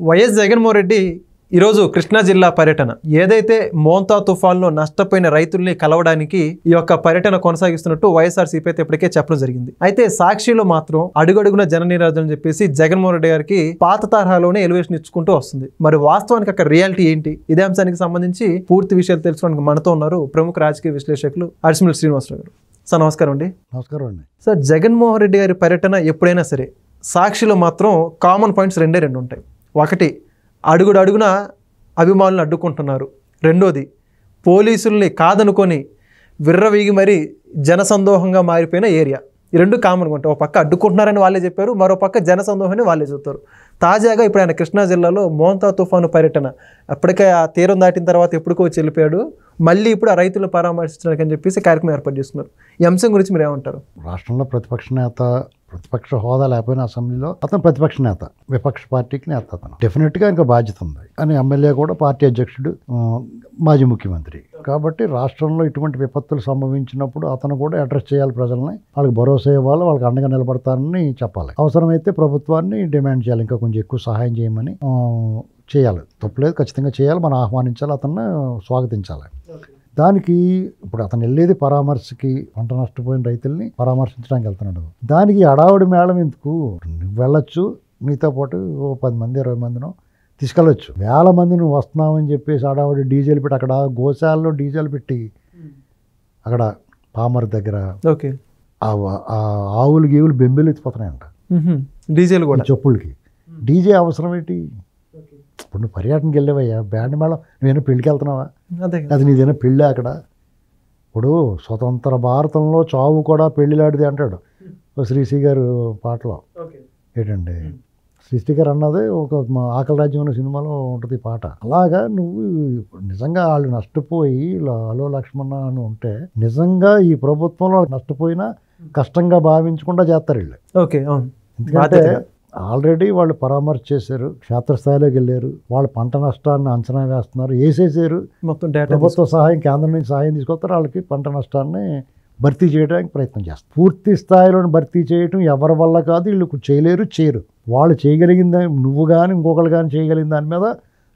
YS Jaganmohan Reddy ఈరోజు కృష్ణా జిల్లా పర్యటన ఏదైతే మోంతా తుఫాన్లో నష్టపోయిన రైతుల్ని కలవడానికి ఈ యొక్క పర్యటన కొనసాగిస్తున్నట్టు వైఎస్ఆర్సీపీ అయితే ఇప్పటికే చెప్పడం జరిగింది. అయితే సాక్షిలో మాత్రం అడుగడుగున జననీరాజు అని చెప్పేసి జగన్మోహన్ రెడ్డి గారికి పాత తరహాలోనే ఎలివేషన్ ఇచ్చుకుంటూ వస్తుంది. మరి వాస్తవానికి అక్కడ రియాలిటీ ఏంటి? ఇదే అంశానికి సంబంధించి పూర్తి విషయాలు తెలుసుకోవడానికి మనతో ఉన్నారు ప్రముఖ రాజకీయ విశ్లేషకులు అడిసిమిల్లి శ్రీనివాసరావు గారు. సార్ నమస్కారం అండి. నమస్కారం అండి. సార్, జగన్మోహన్ రెడ్డి గారి పర్యటన ఎప్పుడైనా సరే సాక్షిలో మాత్రం కామన్ పాయింట్స్ రెండు ఉంటాయి. ఒకటి, అడుగున అభిమానులను అడ్డుకుంటున్నారు. రెండోది, పోలీసుల్ని కాదనుకొని విర్రవీగి మరీ జనసందోహంగా మారిపోయిన ఏరియా. ఈ రెండు కామన్గా ఉంటాయి. ఒక పక్క అడ్డుకుంటున్నారని వాళ్ళే చెప్పారు, మరో పక్క జనసందోహాన్ని వాళ్ళే చెప్తారు. తాజాగా ఇప్పుడు ఆయన కృష్ణా జిల్లాలో మోంతా తుఫాను పర్యటన, అప్పటికే ఆ తీరం దాటిన తర్వాత ఎప్పుడుకో వచ్చి వెళ్ళిపోయాడు. మళ్ళీ ఇప్పుడు ఆ రైతులను పరామర్శించడానికి అని చెప్పేసి కార్యక్రమం ఏర్పాటు చేస్తున్నారు. ఈ అంశం గురించి మీరు ఏమంటారు? రాష్ట్రంలో ప్రతిపక్ష హోదా లేకపోయినా అసెంబ్లీలో అతను ప్రతిపక్ష నేత, విపక్ష పార్టీకి నేత. అతను డెఫినెట్గా ఇంకా బాధ్యత ఉంది. కానీ ఎమ్మెల్యే కూడా పార్టీ అధ్యక్షుడు, మాజీ ముఖ్యమంత్రి. కాబట్టి రాష్ట్రంలో ఇటువంటి విపత్తులు సంభవించినప్పుడు అతను కూడా అడ్రస్ చేయాలి. ప్రజల్ని వాళ్ళకి భరోసా ఇవ్వాలి, వాళ్ళకి అండగా నిలబడతారని చెప్పాలి. అవసరమైతే ప్రభుత్వాన్ని డిమాండ్ చేయాలి, ఇంకా కొంచెం ఎక్కువ సహాయం చేయమని చేయాలి. తప్పులేదు, ఖచ్చితంగా చేయాలి. మనం ఆహ్వానించాలి, అతన్ని స్వాగతించాలి. దానికి ఇప్పుడు అతను వెళ్ళేది పరామర్శకి, పంట నష్టపోయిన రైతుల్ని పరామర్శించడానికి వెళ్తున్నాడు. దానికి అడావుడి మేళం ఎందుకు? నువ్వు వెళ్ళొచ్చు, నీతో పాటు 10 మంది 20 మందినో తీసుకెళ్ళొచ్చు. వేల మంది నువ్వు వస్తున్నావని చెప్పేసి అడావుడి డీజిల్ పెట్టి, అక్కడ గోశాలలో డీజిల్ పెట్టి అక్కడ పామర్ దగ్గర ఆవులు గీవులు బెంబేలు ఎత్తిపోతున్నాయంట డీజిల్ కూడా. చెప్పులకి డీజే అవసరం ఏంటి? ఇప్పుడు నువ్వు పర్యటనకి వెళ్ళేవయ్యా, బ్యాండ్ మేళం నువ్వేనా పెళ్ళికి వెళ్తున్నావా? అది నీదేనా పెళ్ళి? అక్కడ ఇప్పుడు స్వతంత్ర భారతంలో చావు కూడా పెళ్ళిలాంటిది అంటాడు శ్రీశ్రీ గారు పాటలో. ఏంటండి శ్రీశ్రీ గారు అన్నది ఒక ఆకలి రాజ్యం అనే సినిమాలో ఉంటుంది పాట. అలాగా నువ్వు నిజంగా వాళ్ళు నష్టపోయి హలో లక్ష్మణ అని ఉంటే, నిజంగా ఈ ప్రభుత్వంలో నష్టపోయినా కష్టంగా భావించకుండా చేస్తారు వీళ్ళు. ఎందుకంటే ఆల్రెడీ వాళ్ళు పరామర్శ చేశారు, క్షేత్రస్థాయిలోకి వెళ్ళారు, వాళ్ళ పంట నష్టాన్ని అంచనా వేస్తున్నారు, వేసేసారు. మొత్తం ప్రభుత్వ సహాయం, కేంద్రం నుంచి సహాయం తీసుకొస్తారు, వాళ్ళకి పంట నష్టాన్ని భర్తీ చేయడానికి ప్రయత్నం చేస్తారు. పూర్తి స్థాయిలో భర్తీ చేయడం ఎవరి వల్ల కాదు, వీళ్ళు చేయరు. వాళ్ళు చేయగలిగింది నువ్వు కానీ ఇంకొకరు కానీ చేయగలిగిన దాని మీద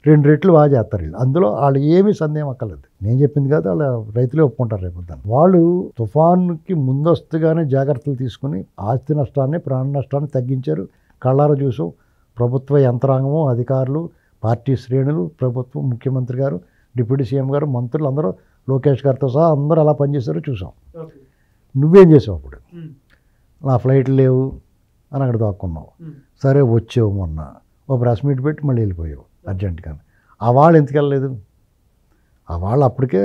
2 రెట్లు బాగా చేస్తారు వీళ్ళు. అందులో వాళ్ళు ఏమీ సందేహం అక్కర్లేదు. నేను చెప్పింది కాదు, వాళ్ళ రైతులే ఒప్పుకుంటారు రేపు దాన్ని. వాళ్ళు తుఫాన్కి ముందస్తుగానే జాగ్రత్తలు తీసుకుని ఆస్తి నష్టాన్ని, ప్రాణ నష్టాన్ని తగ్గించారు. కళ్ళారా చూసాం. ప్రభుత్వ యంత్రాంగము, అధికారులు, పార్టీ శ్రేణులు, ప్రభుత్వం, ముఖ్యమంత్రి గారు, డిప్యూటీ సీఎం గారు, మంత్రులు అందరూ, లోకేష్ గారితో సహా అందరూ ఎలా పనిచేశారో చూసాం. నువ్వేం చేసావు? అప్పుడు నా ఫ్లైట్లు లేవు అని అక్కడ దాక్కున్నావు. సరే వచ్చావు, మొన్న ఓ ప్రెస్ మీట్ పెట్టి మళ్ళీ వెళ్ళిపోయావు అర్జెంటుగా. ఆ వాళ్ళు ఎందుకు వెళ్ళలేదు? ఆ వాళ్ళు అప్పటికే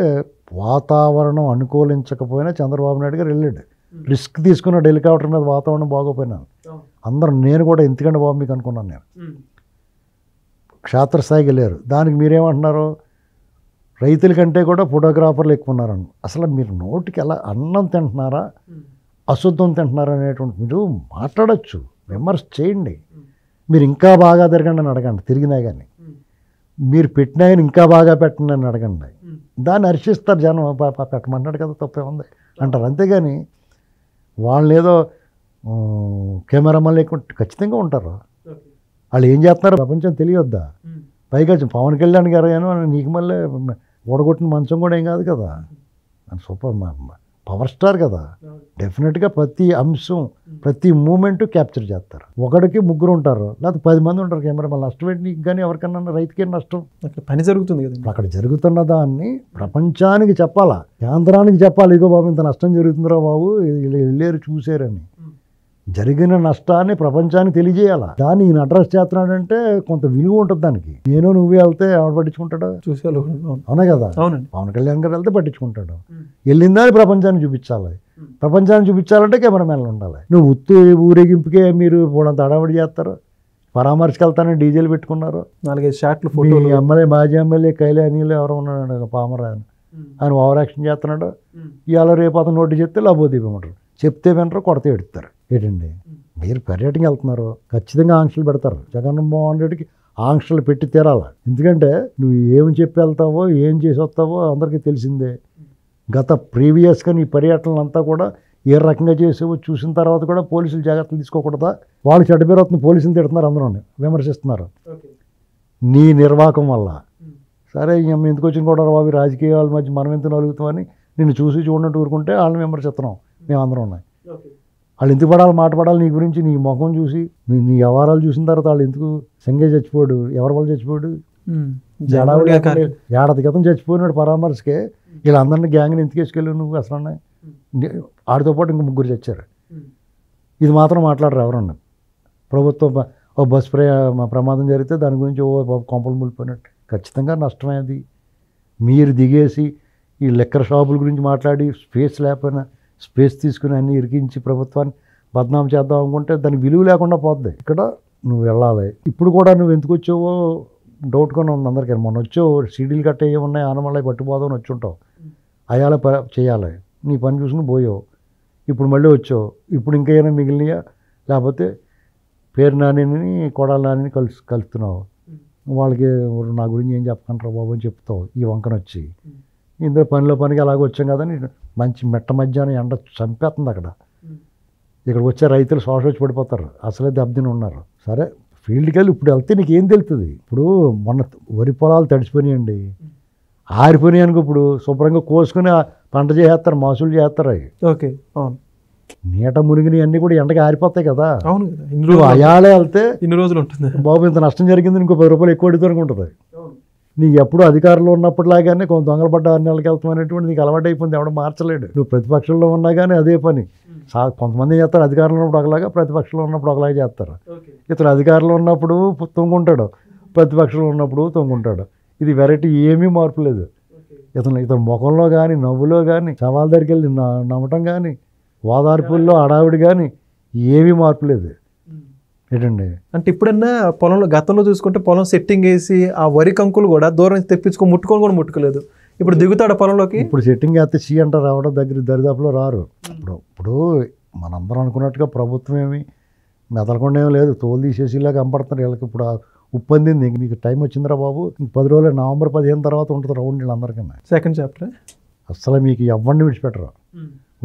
వాతావరణం అనుకూలించకపోయినా చంద్రబాబు నాయుడు గారు వెళ్ళాడు. రిస్క్ తీసుకున్నాడు, హెలికాప్టర్ మీద వాతావరణం బాగోపోయినాను. అందరూ, నేను కూడా ఎందుకంటే బాబు మీకు అనుకున్నాను. నేను క్షేత్రస్థాయికి వెళ్ళారు. దానికి మీరేమంటున్నారు? రైతుల కంటే కూడా ఫోటోగ్రాఫర్లు ఎక్కువ ఉన్నారని. అసలు మీరు నోటికి ఎలా అన్నం తింటున్నారా, అశుద్ధం తింటున్నారా అనేటువంటి మీరు మాట్లాడచ్చు, విమర్శ చేయండి. మీరు ఇంకా బాగా తిరగండి అని అడగండి, తిరిగినా కానీ. మీరు పెట్టినా కానీ ఇంకా బాగా పెట్టండి అని అడగండి. దాన్ని హర్షిస్తారు జనం. పెట్టమంటాడు కదా, తప్పే ఉంది అంటారు. అంతేగాని వాళ్ళని ఏదో కెమెరామన్లు ఎక్కువ ఖచ్చితంగా ఉంటారు. వాళ్ళు ఏం చేస్తున్నారు ప్రపంచం తెలియొద్దా? పైగా పవన్ కళ్యాణ్ గారు నీకు మళ్ళీ ఓడగొట్టిన మంచం కూడా ఏం కాదు కదా, సూపర్ పవర్ స్టార్ కదా. డెఫినెట్గా ప్రతి అంశం, ప్రతి మూమెంట్ క్యాప్చర్ చేస్తారు. ఒకడికి 3 ఉంటారు, లేకపోతే 10 మంది ఉంటారు కెమెరామన్. నష్టం ఏంటి నీకు కానీ ఎవరికన్నా? రైతుకే నష్టం. పని జరుగుతుంది కదా, అక్కడ జరుగుతున్న దాన్ని ప్రపంచానికి చెప్పాలా, కేంద్రానికి చెప్పాలి. ఇగో బాబు ఇంత నష్టం జరుగుతుందిరా బాబు, వెళ్ళారు చూసారని. జరిగిన నష్టాన్ని ప్రపంచానికి తెలియజేయాలా. దాన్ని ఈయన అడ్రస్ చేస్తున్నాడంటే కొంత విలువ ఉంటుంది దానికి. నేను నువ్వే వెళ్తే ఎవరు పట్టించుకుంటాడు? చూసేవాళ్ళు. అవునా కదా. పవన్ కళ్యాణ్ గారు వెళ్తే పట్టించుకుంటాడు. వెళ్ళిందని ప్రపంచాన్ని చూపించాలి. ప్రపంచాన్ని చూపించాలంటే కెమెరామెన్లు ఉండాలి. నువ్వు ఊరేగింపుకే మీరు పోడంత అడావిడి చేస్తారు. పరామర్శకి వెళ్తానని డీజేలు పెట్టుకున్నారు. 4-5 షాట్లు ఎమ్మెల్యే, మాజీ ఎమ్మెల్యే కైలానీలో ఎవరో ఉన్నాడు పామర్, ఆయన ఓవర్ యాక్షన్ చేస్తున్నాడు. ఇవాళ రేపు అతను నోటి చెప్తే లాభోదీపమంటారు. చెప్తే వినరు, కొడితే ఎడుతారు. ఏంటండి మీరు పర్యటనకి వెళ్తున్నారు, ఖచ్చితంగా ఆంక్షలు పెడతారు. జగన్మోహన్ రెడ్డికి ఆంక్షలు పెట్టి తీరాలి. ఎందుకంటే నువ్వు ఏమి చెప్పి వెళ్తావో, ఏం చేసి వస్తావో అందరికీ తెలిసిందే. గత ప్రీవియస్గా నీ పర్యటనలంతా కూడా ఏ రకంగా చేసేవో చూసిన తర్వాత కూడా పోలీసులు జాగ్రత్తలు తీసుకోకూడదా? వాళ్ళు చెడ్డ పేరు అవుతుంది, పోలీసులు తిడుతున్నారు, అందరూ విమర్శిస్తున్నారు. నీ నిర్వాహకం వల్ల. సరే ఎందుకు వచ్చిన కూడా బాబు రాజకీయాల మధ్య మనం ఎంత నలుగుతామని నిన్ను చూసి చూడనట్టు ఊరుకుంటే వాళ్ళని విమర్శిస్తున్నాం మేమందరం ఉన్నాయి. వాళ్ళు ఎందుకు పడాలి, మాట పడాలి నీ గురించి, నీ ముఖం చూసి నీ వ్యవహారాలు చూసిన తర్వాత వాళ్ళు ఎందుకు సంగే చచ్చిపోయాడు, ఎవరి వల్ల చచ్చిపోయాడు, ఏడాది క్రితం చచ్చిపోయినాడు పరామర్శకే, వీళ్ళందరినీ గ్యాంగ్ని ఎందుకు వేసుకెళ్ళి నువ్వు అసలు ఆడితో పాటు ఇంక 3 చచ్చారు. ఇది మాత్రం మాట్లాడరు ఎవరన్నా. ప్రభుత్వం ఓ బస్ ప్రమాదం జరిగితే దాని గురించి కొంపలు ములిపోయినట్టు ఖచ్చితంగా నష్టమే. అది మీరు దిగేసి ఈ లెక్కర్ షాపుల గురించి మాట్లాడి స్పేస్ లేకపోయినా స్పేస్ తీసుకుని అన్నీ ఇరికించి ప్రభుత్వాన్ని బద్నాం చేద్దాం అనుకుంటే దానికి విలువ లేకుండా పోద్ది. ఇక్కడ నువ్వు వెళ్ళాలి. ఇప్పుడు కూడా నువ్వు ఎందుకు వచ్చావో డౌట్గానే ఉంది అందరికీ. మొన్న వచ్చావు సీడీలు కట్టే ఏమున్నాయి ఆనమళ్ళకి పట్టుపోదామని వచ్చి ఉంటావు, అయ్యాల చేయాలి, నీ పని చూసుకుని పోయావు. ఇప్పుడు మళ్ళీ వచ్చావు, ఇప్పుడు ఇంకేమైనా మిగిలినయా, లేకపోతే పేరు నానిని కొడాలి నానిని కలుస్తున్నావు. వాళ్ళకి నా గురించి ఏం చెప్పకంటారా బాబు అని చెప్తావు ఈ వంకన వచ్చి. ఇందులో పనికి అలాగే వచ్చాం కదా అని మంచి మెట్ట మధ్యాహ్నం ఎండ చంపేస్తుంది అక్కడ. ఇక్కడికి వచ్చే రైతులు శ్వాస వచ్చి పడిపోతారు, అసలే దెబ్బతిని ఉన్నారు. సరే ఫీల్డ్కి వెళ్ళి ఇప్పుడు వెళ్తే నీకు ఏం తెలుస్తుంది? ఇప్పుడు మొన్న వరి పొలాలు తడిసిపోయినాయండి, ఆరిపోయినాయి అనుకో, ఇప్పుడు శుభ్రంగా కోసుకుని పంట చేస్తారు, మాసులు చేస్తారు. అవి ఓకే, నీట మునిగినవి అన్నీ కూడా ఎండకి ఆరిపోతాయి కదా. అవును కదా, నువ్వు అయాలే వెళ్తే ఇన్ని రోజులు ఉంటుంది బాబు, ఇంత నష్టం జరిగింది, ఇంకో 10 రూపాయలు ఎక్కువ అడుగుతానికి ఉంటుంది. నీకు ఎప్పుడు అధికారంలో ఉన్నప్పటిలాగానే కొంత దొంగలు పడ్డ 6 నెలలకు వెళ్తాం అనేటువంటి నీకు అలవాటు అయిపోయింది, ఎవడ మార్చలేడు. నువ్వు ప్రతిపక్షంలో ఉన్నా కానీ అదే పని. కొంతమంది చేస్తారు అధికారంలో ఉన్నప్పుడు ఒకలాగా, ప్రతిపక్షంలో ఉన్నప్పుడు ఒకలాగా చేస్తారు. ఇతను అధికారంలో ఉన్నప్పుడు తొంగుంటాడు, ప్రతిపక్షంలో ఉన్నప్పుడు తొంగుంటాడు. ఇది వెరైటీ, ఏమీ మార్పు లేదు. ఇతను ముఖంలో కానీ నవ్వులో కానీ సవాల్ దగ్గరికి వెళ్ళి నవ్వటం కానీ ఓదార్పుల్లో అడావిడి కానీ ఏమీ మార్పు లేదు. ఏంటండి అంటే ఇప్పుడన్నా పొలంలో గతంలో చూసుకుంటే పొలం సెట్టింగ్ వేసి ఆ వరి కంకులు కూడా దూరం నుంచి తెప్పించుకొని ముట్టుకొని కూడా ముట్టుకోలేదు. ఇప్పుడు దిగుతాడు పొలంలోకి. ఇప్పుడు సెట్టింగ్ వేస్తే చీ అంటారు, రావడం దరిదాపులో రారు. ఇప్పుడు మనందరం అనుకున్నట్టుగా ప్రభుత్వం ఏమి మెదలకుండా ఏమి లేదు, తోలు తీసేసిలాగా కనపడుతున్నారు వీళ్ళకి. ఇప్పుడు ఉప్పు అందింది, మీకు టైం వచ్చిందిరా బాబు, 10 రోజులు నవంబర్ 15 తర్వాత ఉంటుంది రౌండ్ వీళ్ళందరికన్నా. సెకండ్ చాప్టర్ అసలు మీకు ఎవరిని విడిచిపెట్టరు.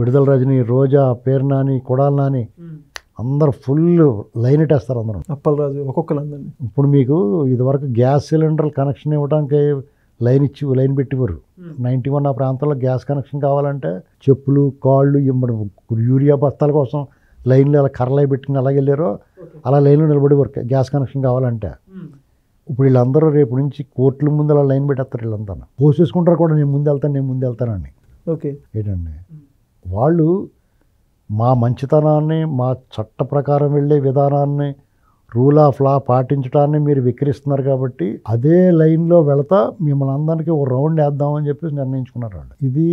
విడుదల రజని, రోజా, పేరు నాని, కొడాలి నాని అందరూ ఫుల్ లైన్ ఇట్టేస్తారు అందరం. అప్పలరాజు ఒక్కొక్కరు. ఇప్పుడు మీకు ఇదివరకు గ్యాస్ సిలిండర్ కనెక్షన్ ఇవ్వడానికి లైన్ పెట్టివారు. 91 ఆ ప్రాంతంలో గ్యాస్ కనెక్షన్ కావాలంటే చెప్పులు కాళ్ళు యూరియా బస్తాల కోసం లైన్లో అలా కర్రలై పెట్టుకుని అలాగే వెళ్ళారో అలా లైన్లో నిలబడేవారు గ్యాస్ కనెక్షన్ కావాలంటే. ఇప్పుడు వీళ్ళందరూ రేపు నుంచి కోర్టుల ముందు అలా లైన్ పెట్టేస్తారు. వీళ్ళంతా పోసేసుకుంటారు కూడా, నేను ముందు వెళ్తానని. ఓకే, ఏంటండి వాళ్ళు మా మంచితనాన్ని, మా చట్ట ప్రకారం వెళ్ళే విధానాన్ని, రూల్ ఆఫ్ లా పాటించడాన్ని మీరు విక్రిస్తున్నారు కాబట్టి అదే లైన్లో వెళతా మిమ్మల్ని అందరికీ ఒక రౌండ్ వేద్దామని చెప్పేసి నిర్ణయించుకున్నారు వాళ్ళు. ఇది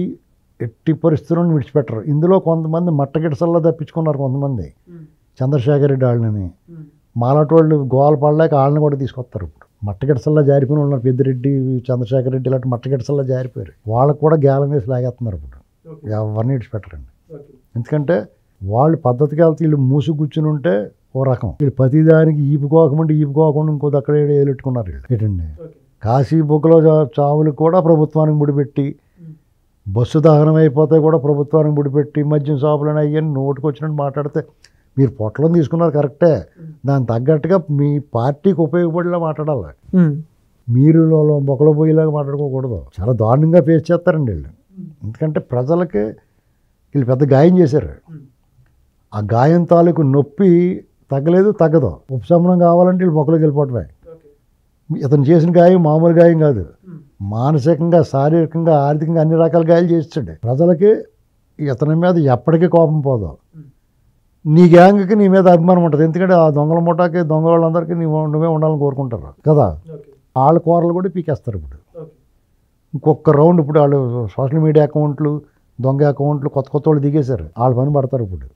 ఎట్టి పరిస్థితులను విడిచిపెట్టరు. ఇందులో కొంతమంది మట్టగిడసల్లో తప్పించుకున్నారు, కొంతమంది చంద్రశేఖర్ రెడ్డి వాళ్ళని. మాలాటి వాళ్ళు గోవాలు పడలేక వాళ్ళని కూడా తీసుకొస్తారు. ఇప్పుడు మట్టగిడసల్లో జారిపోయిన ఉన్నారు, పెద్దిరెడ్డి, చంద్రశేఖర్ రెడ్డి ఇలాంటి మట్టగిడసల్లో జారిపోయారు. వాళ్ళకు కూడా గేలం వేసి లాగేస్తున్నారు. ఇప్పుడు ఎవరిని విడిచిపెట్టరండి. ఎందుకంటే వాళ్ళు పద్ధతిగా వెళ్తే వీళ్ళు మూసు కూర్చుని ఉంటే ఓ రకం, వీళ్ళు ప్రతిదానికి ఈపుకోకుండా ఇంకో అక్కడ ఏలెట్టుకున్నారు వీళ్ళు. ఏంటండి కాశీ బుగ్గలో చావులు కూడా ప్రభుత్వానికి ముడిపెట్టి, బస్సు దహనం అయిపోతే కూడా ప్రభుత్వానికి ముడిపెట్టి, మద్యం షాపులను అయ్యని నోటుకు వచ్చినట్టు మాట్లాడితే మీరు పొట్టలను తీసుకున్నారు కరెక్టే, దానికి తగ్గట్టుగా మీ పార్టీకి ఉపయోగపడేలా మాట్లాడాలి. మీరు మొక్కలో పోయేలాగా మాట్లాడుకోకూడదు. చాలా దారుణంగా ఫేస్ చేస్తారండి వీళ్ళు. ఎందుకంటే ప్రజలకి వీళ్ళు పెద్ద గాయం చేశారు. ఆ గాయం తాలూకు నొప్పి తగ్గదు. ఉపశమనం కావాలంటే వీళ్ళు మొక్కలోకి వెళ్ళిపోవటమే. ఇతను చేసిన గాయం మామూలు గాయం కాదు, మానసికంగా, శారీరకంగా, ఆర్థికంగా అన్ని రకాల గాయాలు చేస్తాడు. ప్రజలకి ఇతని మీద ఎప్పటికీ కోపం పోదు. నీ గ్యాంగ్కి నీ మీద అభిమానం ఉంటుంది. ఎందుకంటే ఆ దొంగల ముఠాకి, దొంగ వాళ్ళందరికీ నువ్వే ఉండాలని కోరుకుంటారు కదా. వాళ్ళ కూరలు కూడా పీకేస్తారు. ఇప్పుడు ఇంకొక రౌండ్, ఇప్పుడు వాళ్ళు సోషల్ మీడియా అకౌంట్లు, దొంగ అకౌంట్లు కొత్త వాళ్ళు దిగేశారు, వాళ్ళ పని పడతారు. ఇప్పుడు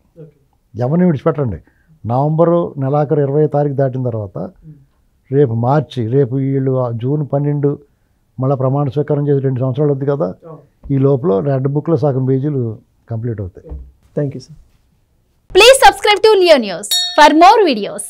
ఎవరిని విడిచిపెట్టండి. నవంబరు నెలాఖరు 20వ తారీఖు దాటిన తర్వాత రేపు మార్చి, రేపు వీళ్ళు జూన్ 12 మళ్ళీ ప్రమాణ స్వీకారం చేసి 2 సంవత్సరాలు వద్దు కదా. ఈ లోపల రెడ్ బుక్లో సగం పేజీలు కంప్లీట్ అవుతాయి. Thank you sir. Please subscribe to Leo news for more videos.